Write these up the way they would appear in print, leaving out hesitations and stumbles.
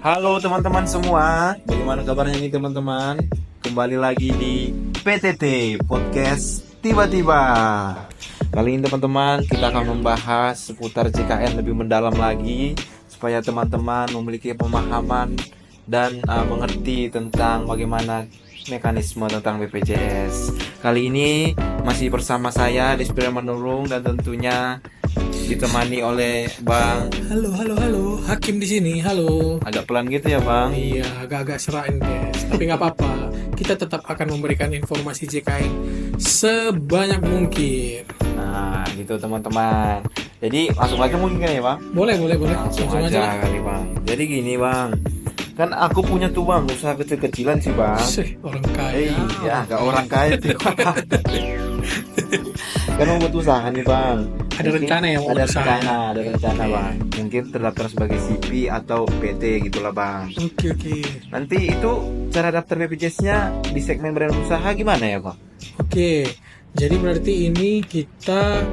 Halo teman-teman semua, bagaimana kabarnya nih teman-teman? Kembali lagi di PTT Podcast Tiba-Tiba. Kali ini teman-teman kita akan membahas seputar JKN lebih mendalam lagi, supaya teman-teman memiliki pemahaman dan mengerti tentang bagaimana mekanisme tentang BPJS. Kali ini masih bersama saya Despria Manurung dan tentunya ditemani oleh Bang. Halo, Hakim di sini. Halo. Agak pelan gitu ya Bang. Iya, agak-agak serain guys. Tapi nggak apa-apa. Kita tetap akan memberikan informasi JKN sebanyak mungkin. Nah gitu teman-teman. Jadi langsung aja mungkin kan ya Bang? Boleh. Langsung aja kali Bang. Jadi gini Bang, kan aku punya tuh Bang usaha kecil-kecilan sih Bang. Orang kaya. Ya nggak orang kaya sih Bang. Kan mau buat usaha nih Bang. Ada rencana ya mau usaha? Ada rencana Bang. Mungkin terdaftar sebagai CP atau PT gitulah Bang. Oke. Nanti itu cara daftar BPJS-nya di segmen badan usaha gimana ya Bang? Oke. Jadi berarti ini kita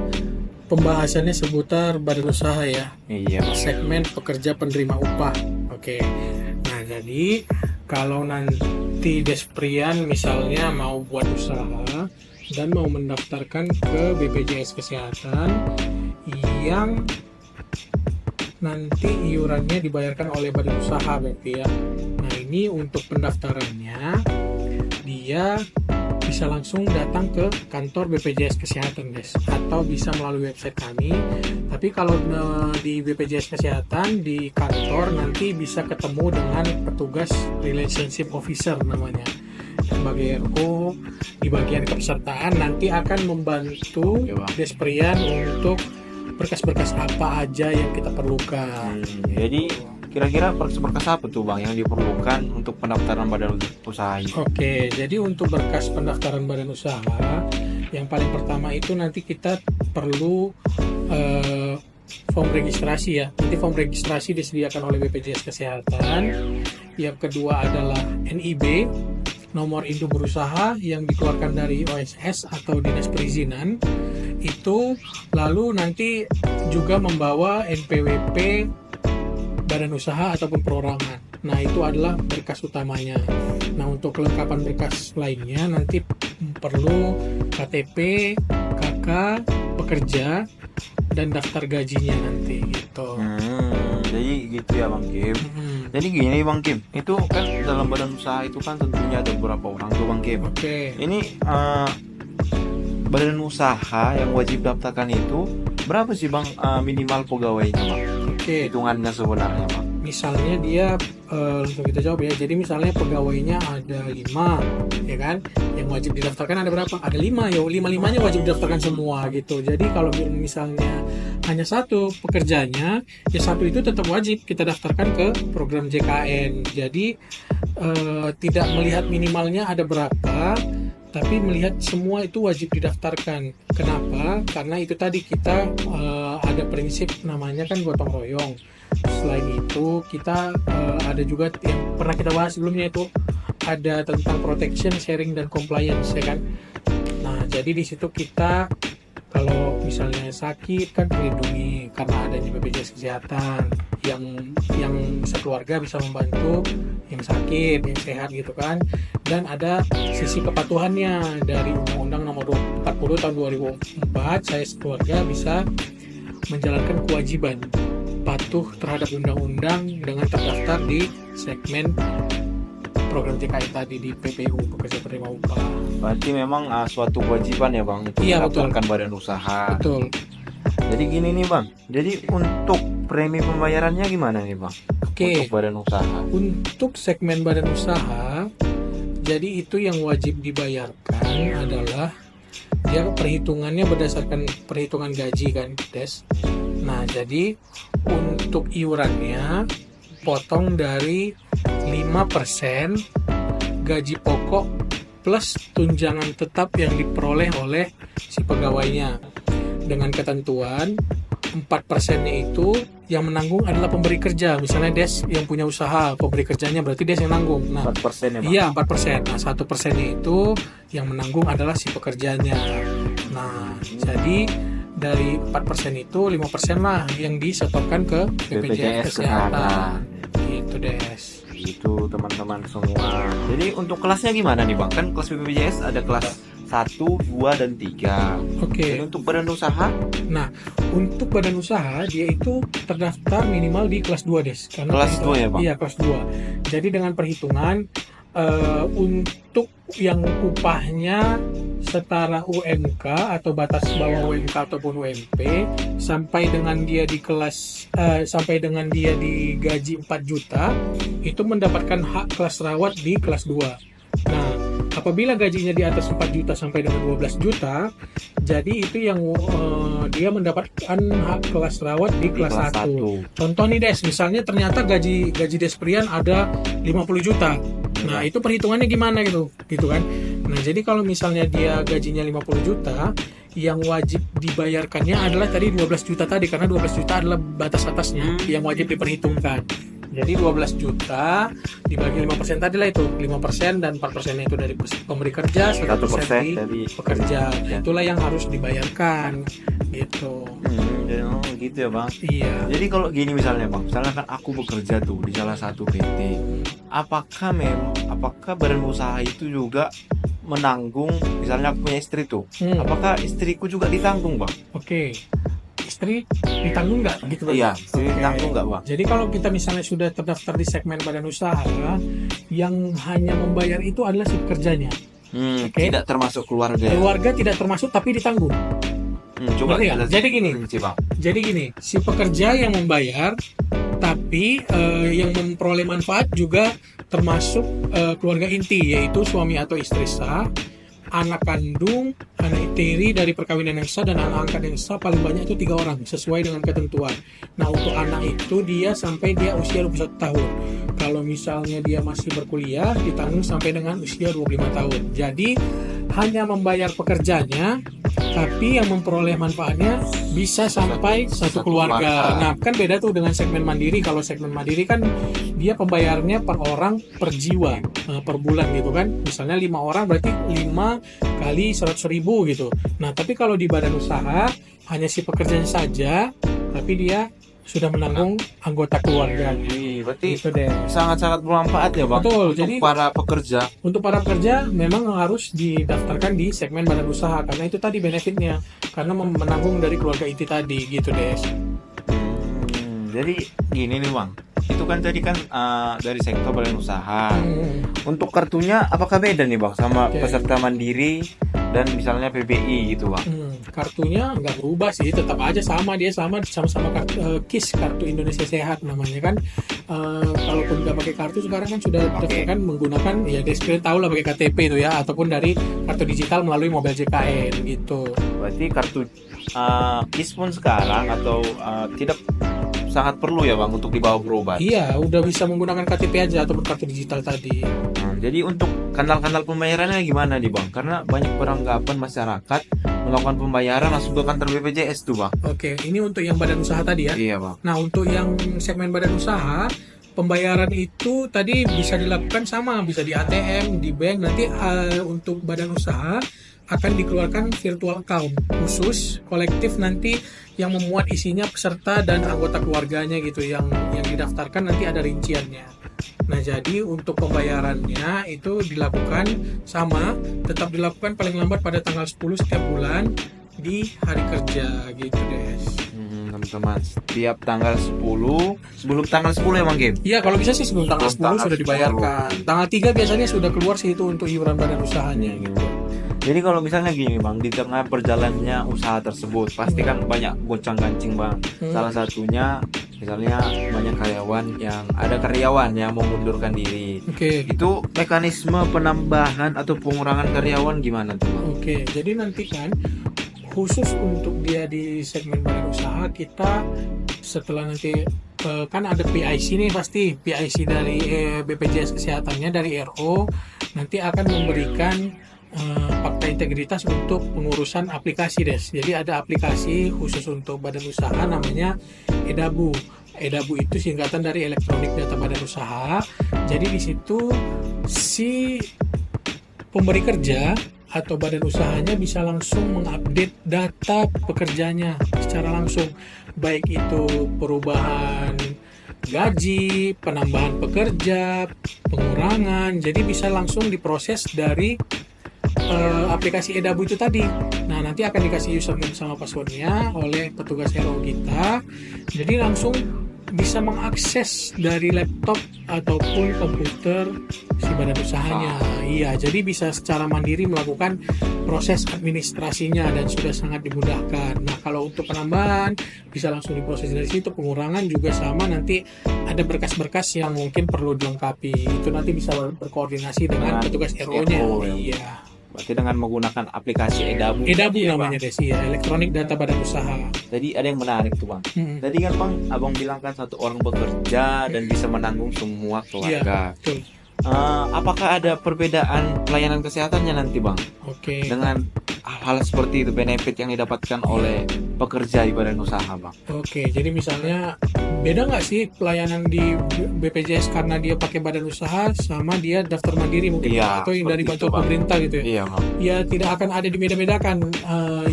pembahasannya seputar badan usaha ya. Iya Bang. Segmen pekerja penerima upah. Oke. Nah, jadi kalau nanti Desprian misalnya mau buat usaha dan mau mendaftarkan ke BPJS Kesehatan yang nanti iurannya dibayarkan oleh badan usaha berarti ya. Nah, ini untuk pendaftarannya dia bisa langsung datang ke kantor BPJS Kesehatan guys, atau bisa melalui website kami. Tapi kalau di BPJS Kesehatan di kantor nanti bisa ketemu dengan petugas relationship officer namanya, sebagai RO di bagian kepesertaan nanti akan membantu Desprian untuk berkas-berkas apa aja yang kita perlukan. Jadi kira-kira berkas apa tuh Bang yang diperlukan untuk pendaftaran badan usaha ini? Oke, jadi untuk berkas pendaftaran badan usaha yang paling pertama itu nanti kita perlu form registrasi ya. Nanti form registrasi disediakan oleh BPJS Kesehatan. Yang kedua adalah NIB, nomor induk berusaha yang dikeluarkan dari OSS atau Dinas Perizinan. Itu lalu nanti juga membawa NPWP badan usaha ataupun perorangan. Nah, itu adalah berkas utamanya. Nah, untuk kelengkapan berkas lainnya nanti perlu KTP, KK, pekerja, dan daftar gajinya nanti gitu. Jadi gitu ya Bang Kim. Jadi gini Bang Kim, itu kan dalam badan usaha itu kan tentunya ada beberapa orang tuh Bang Kim. Oke. Ini badan usaha yang wajib daftarkan itu berapa sih Bang minimal pegawainya Bang? Oke. Hitungannya sebenarnya Bang. Misalnya dia langsung kita jawab ya. Jadi misalnya pegawainya ada 5, ya kan? Yang wajib didaftarkan ada berapa? Ada 5 ya. 5-5-nya wajib didaftarkan semua gitu. Jadi kalau misalnya hanya 1 pekerjanya, ya 1 itu tetap wajib kita daftarkan ke program JKN. Jadi tidak melihat minimalnya ada berapa, tapi melihat semua itu wajib didaftarkan. Kenapa? Karena itu tadi kita ada prinsip namanya kan gotong royong. Selain itu kita ada juga yang pernah kita bahas sebelumnya, itu ada tentang protection, sharing, dan compliance ya kan. Nah, jadi di situ kita kalau misalnya sakit kan terlindungi karena adanya BPJS Kesehatan yang sekeluarga bisa membantu yang sakit, yang sehat gitu kan. Dan ada sisi kepatuhannya dari Undang-Undang Nomor 40 Tahun 2004, saya sekeluarga bisa menjalankan kewajiban patuh terhadap undang-undang dengan terdaftar di segmen program JKN tadi di PPU, pekerja penerima upah. Berarti memang suatu kewajiban ya Bang untuk Iya, mendaftarkan badan usaha. Betul. Jadi gini nih Bang, jadi untuk premi pembayarannya gimana nih Bang? Oke. Untuk badan usaha. Untuk segmen badan usaha, jadi itu yang wajib dibayarkan adalah dia perhitungannya berdasarkan perhitungan gaji kan, Des. Nah, jadi untuk iurannya potong dari 5% gaji pokok plus tunjangan tetap yang diperoleh oleh si pegawainya. Dengan ketentuan 4%-nya itu yang menanggung adalah pemberi kerja. Misalnya Des yang punya usaha, pemberi kerjanya berarti Des yang nanggung. Nah, 4% ya Bang? Iya, 4%. Nah, 1%-nya itu yang menanggung adalah si pekerjanya. Nah, jadi dari 4% itu 5% lah yang disetorkan ke BPJS Kesehatan. Gitu Des. Itu teman-teman semua. Jadi untuk kelasnya gimana nih Bang? Kan kelas BPJS ada kelas 1, 2, dan 3. Oke. Jadi untuk badan usaha, Nah, untuk badan usaha dia itu terdaftar minimal di kelas 2 Des. Karena Kelas perhitungan- 2 ya, Bang? Iya, kelas 2. Jadi dengan perhitungan untuk yang upahnya setara UMK atau batas bawah UMK ataupun UMP sampai dengan dia di kelas sampai dengan dia di gaji 4 juta itu mendapatkan hak kelas rawat di kelas 2. Nah, apabila gajinya di atas 4 juta sampai dengan 12 juta, jadi itu yang dia mendapatkan hak kelas rawat di kelas 1. Contoh nih Des, misalnya ternyata gaji Desprian ada 50 juta. Nah, itu perhitungannya gimana gitu kan. Nah, jadi kalau misalnya dia gajinya 50 juta, yang wajib dibayarkannya adalah tadi 12 juta tadi, karena 12 juta adalah batas atasnya yang wajib diperhitungkan. Jadi 12 juta dibagi 5% tadi lah itu. 5% dan 4% itu dari pemberi kerja, 1% dari pekerja. Itulah yang harus dibayarkan gitu. Gitu ya Bang. Iya. Jadi kalau gini misalnya Bang, misalnya kan aku bekerja tuh di salah satu PT. Apakah badan usaha itu juga menanggung, misalnya aku punya istri tuh, apakah istriku juga ditanggung Bang? Oke. Istri ditanggung nggak gitu Bang? Iya, istri ditanggung nggak Bang? Jadi kalau kita misalnya sudah terdaftar di segmen badan usaha, yang hanya membayar itu adalah si pekerjanya. Tidak termasuk keluarga. Keluarga tidak termasuk tapi ditanggung. Coba jadi gini, si pekerja yang membayar, tapi yang memperoleh manfaat juga termasuk keluarga inti, yaitu suami atau istri sah, anak kandung, anak tiri dari perkawinan yang sah, dan anak angkat yang sah paling banyak itu 3 orang sesuai dengan ketentuan. Nah, untuk anak itu dia sampai dia usia 21 tahun. Kalau misalnya dia masih berkuliah, ditanggung sampai dengan usia 25 tahun. Jadi hanya membayar pekerjanya, tapi yang memperoleh manfaatnya bisa sampai satu keluarga. Nah, kan beda tuh dengan segmen mandiri. Kalau segmen mandiri kan dia pembayarnya per orang per jiwa, per bulan gitu kan. Misalnya 5 orang berarti 5 kali 100.000 gitu. Nah, tapi kalau di badan usaha hanya si pekerjanya saja, tapi dia sudah menanggung anggota keluarga. Berarti Gitu deh. sangat-sangat bermanfaat ya Bang. Betul. Untuk Jadi para pekerja. untuk para pekerja memang harus didaftarkan di segmen badan usaha karena itu tadi benefitnya, karena menanggung dari keluarga inti tadi gitu Des. Jadi gini nih Bang, itu kan tadi kan dari sektor badan usaha. Untuk kartunya apakah beda nih Bang sama peserta mandiri dan misalnya PBI gitu Bang? Kartunya nggak berubah sih, tetap aja sama, dia sama-sama KIS, kartu Indonesia Sehat namanya kan. Kalaupun nggak pakai kartu sekarang kan sudah daftarkan menggunakan ya Desprian tahu lah pakai KTP itu ya, ataupun dari kartu digital melalui mobile JKN gitu. Berarti kartu KIS pun sekarang atau tidak sangat perlu ya Bang untuk dibawa berobat? Iya, udah bisa menggunakan KTP aja ataupun kartu digital tadi. Jadi untuk kanal-kanal pembayarannya gimana nih Bang? Karena banyak beranggapan masyarakat melakukan pembayaran langsung ke kantor BPJS tuh Bang. Oke, ini untuk yang badan usaha tadi ya? Iya Bang. Nah, untuk yang segmen badan usaha, pembayaran itu tadi bisa dilakukan sama, bisa di ATM, di bank. Nanti untuk badan usaha akan dikeluarkan virtual account khusus kolektif nanti yang memuat isinya peserta dan anggota keluarganya gitu, yang didaftarkan nanti ada rinciannya. Nah, jadi untuk pembayarannya itu dilakukan sama, tetap dilakukan paling lambat pada tanggal 10 setiap bulan di hari kerja gitu Des. Teman-teman, setiap tanggal 10 sebelum tanggal 10 ya Bang Game? Iya, kalau bisa sih sebelum tanggal 10 sudah dibayarkan. Tanggal 3 biasanya sudah keluar sih itu untuk iuran badan usahanya gitu. Jadi kalau misalnya gini Bang, di tengah perjalannya usaha tersebut pasti kan banyak goncang-gancing Bang. Salah satunya misalnya banyak karyawan yang mengundurkan diri. Itu mekanisme penambahan atau pengurangan karyawan gimana tuh Bang? Jadi nanti kan khusus untuk dia di segmen badan usaha, kita setelah nanti kan ada PIC nih, pasti PIC dari BPJS Kesehatannya dari RO nanti akan memberikan fakta integritas untuk pengurusan aplikasi Des. Jadi ada aplikasi khusus untuk badan usaha namanya EDABU. EDABU itu singkatan dari elektronik data badan usaha. Jadi di situ si pemberi kerja atau badan usahanya bisa langsung mengupdate data pekerjanya secara langsung, baik itu perubahan gaji, penambahan pekerja, pengurangan. Jadi bisa langsung diproses dari aplikasi Edabu itu tadi. Nah, nanti akan dikasih username sama passwordnya oleh petugas RO kita. Jadi langsung bisa mengakses dari laptop ataupun komputer si badan usahanya. Iya, jadi bisa secara mandiri melakukan proses administrasinya dan sudah sangat dimudahkan. Nah, kalau untuk penambahan bisa langsung diproses dari situ, pengurangan juga sama, nanti ada berkas-berkas yang mungkin perlu dilengkapi. Itu nanti bisa berkoordinasi dengan petugas RO-nya. Iya. Berarti dengan menggunakan aplikasi Edabu. Edabu namanya Des, ya, elektronik data badan usaha. Jadi ada yang menarik tuh Bang. Tadi kan Bang, Abang bilang kan satu orang bekerja dan bisa menanggung semua keluarga. Iya, betul. Apakah ada perbedaan pelayanan kesehatannya nanti Bang? Oke. Dengan hal seperti itu, benefit yang didapatkan oleh pekerja di badan usaha Bang? Oke, jadi misalnya beda nggak sih pelayanan di BPJS karena dia pakai badan usaha sama dia daftar mandiri mungkin, Iya, atau yang dari seperti bantuan itu, Bang. pemerintah gitu ya? Iya Bang. Ya tidak akan ada dibeda-bedakan.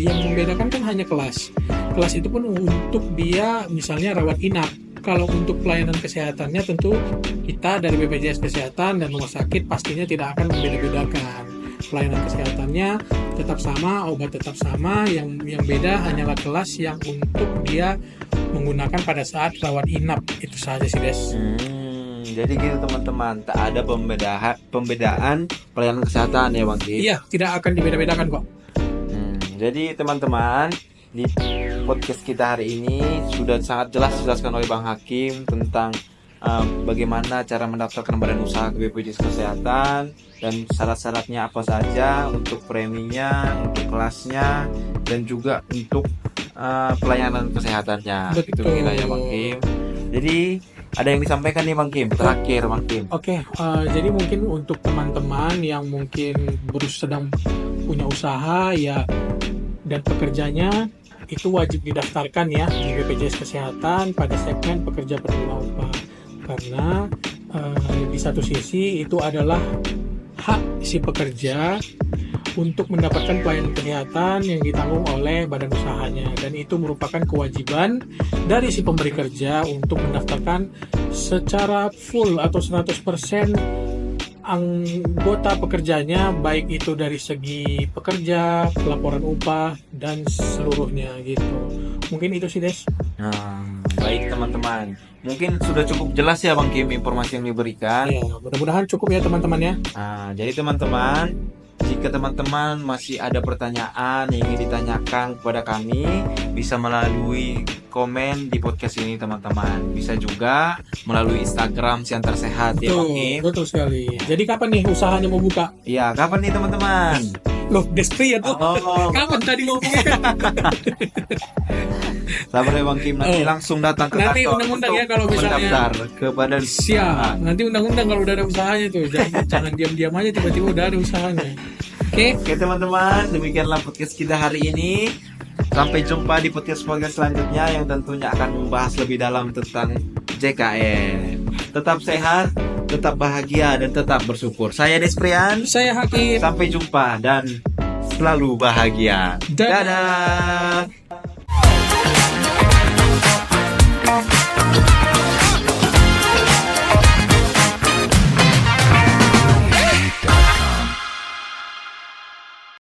Yang membedakan kan hanya kelas. Kelas itu pun untuk dia misalnya rawat inap. Kalau untuk pelayanan kesehatannya tentu kita dari BPJS Kesehatan dan rumah sakit pastinya tidak akan membeda-bedakan. Pelayanan kesehatannya tetap sama, obat tetap sama, yang beda hanyalah kelas yang untuk dia menggunakan pada saat rawat inap. Itu saja sih Des. Jadi gitu teman-teman, tak ada pembedaan pelayanan kesehatan ya Bang Ki? Iya, tidak akan dibeda-bedakan kok. Jadi teman-teman, di podcast kita hari ini sudah sangat jelas dijelaskan oleh Bang Hakim tentang bagaimana cara mendaftarkan badan usaha ke BPJS Kesehatan dan syarat-syaratnya apa saja, untuk preminya, untuk kelasnya, dan juga untuk pelayanan kesehatannya. Itu Betul. kita ya Bang Kim. Jadi ada yang disampaikan nih Bang Kim, terakhir Bang Kim. Oke, jadi mungkin untuk teman-teman yang mungkin sedang punya usaha ya dan pekerjanya itu wajib didaftarkan ya di BPJS Kesehatan pada segmen pekerja penerima upah, karena di satu sisi itu adalah hak si pekerja untuk mendapatkan pelayanan kesehatan yang ditanggung oleh badan usahanya, dan itu merupakan kewajiban dari si pemberi kerja untuk mendaftarkan secara full atau 100% anggota pekerjanya, baik itu dari segi pekerja, pelaporan upah, dan seluruhnya gitu. Mungkin itu sih Des. Baik teman-teman, mungkin sudah cukup jelas ya Bang Kim informasi yang diberikan. Ya, mudah-mudahan cukup ya teman-teman ya. Jadi teman-teman, jika teman-teman masih ada pertanyaan yang ingin ditanyakan kepada kami, bisa melalui komen di podcast ini teman-teman. Bisa juga melalui Instagram Siantar Sehat ya Bang Kim. Betul sekali. Jadi kapan nih usahanya mau buka? Iya, kapan nih teman-teman? Loh, Despri ya tuh. Oh, Kapan tadi ngomongnya? sabar ya Bang Kim, nanti langsung datang ke Nanti kantor undang-undang untuk ya kalau misalnya mendaftar ke badan. Siap. Nanti undang-undang kalau udah ada usahanya tuh. Jangan diam-diam aja tiba-tiba udah ada usahanya. Oke. Oke teman-teman, demikianlah podcast kita hari ini. Sampai jumpa di podcast selanjutnya yang tentunya akan membahas lebih dalam tentang JKN. Tetap sehat, tetap bahagia, dan tetap bersyukur. Saya Desprian. Saya Hakim. Sampai jumpa dan selalu bahagia. Dadah. Dadah.